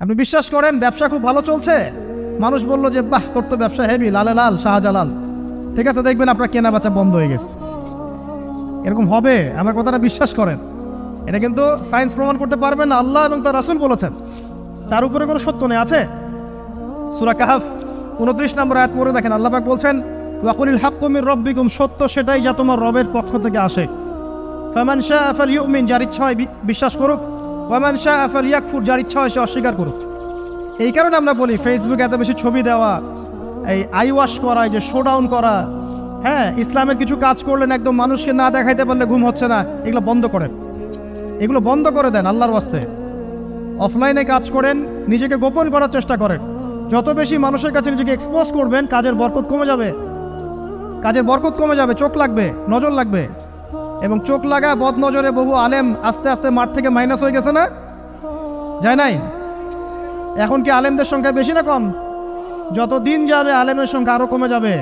আপনি বিশ্বাস করেন ব্যবসা খুব ভালো চলছে, মানুষ বললো যে বাহ তোর তো ব্যবসা হেভি, লালে লাল শাহজালাল, ঠিক আছে, দেখবেন আপনার কেনা বেচা বন্ধ হয়ে গেছে। এরকম হবে, আমার কথাটা বিশ্বাস করেন। এটা কিন্তু সায়েন্স প্রমাণ করতে পারবে না, আল্লাহ এবং তার রাসূল বলেছেন, তার উপরে কোনো সত্য নেই। আছে সূরা কাহফ 29 নম্বর আয়াত পড়ে দেখেন, আল্লাহ পাক বলছেন ওয়াকুলিল হাক্কু মির রাব্বিকুম, সত্য সেটাই যা তোমার রবের পক্ষ থেকে আসে। ফামান শাআ ফালইউমিন, যার ইচ্ছা হয় বিশ্বাস করুক, ওয়ামান শাআ ফালইয়াকফুর, যার ইচ্ছা হয় সে অস্বীকার করুক। এই কারণে আমরা বলি ফেসবুকে এত বেশি ছবি দেওয়া, এই আই ওয়াশ করা, এই যে শোডাউন করা, হ্যাঁ ইসলামের কিছু কাজ করলেন একদম মানুষকে না দেখাইতে পারলে ঘুম হচ্ছে না, এগুলো বন্ধ করেন, এগুলো বন্ধ করে দেন আল্লাহর ওয়াস্তে। অফলাইনে কাজ করেন, নিজেকে গোপন করার চেষ্টা করেন। যত বেশি মানুষের কাছে নিজেকে এক্সপোজ করবেন কাজের বরকত কমে যাবে, কাজের বরকত কমে যাবে, চোখ লাগবে, নজর লাগবে। এবং চোখ লাগা বদ নজরে বহু আলেম আস্তে আস্তে মাঠ থেকে মাইনাস হয়ে গেছে না, যায় নাই? এখন কি আলেমদের সংখ্যা বেশি না কম? যত দিন যাবে আলেমের সংখ্যা আরো কমে যাবে।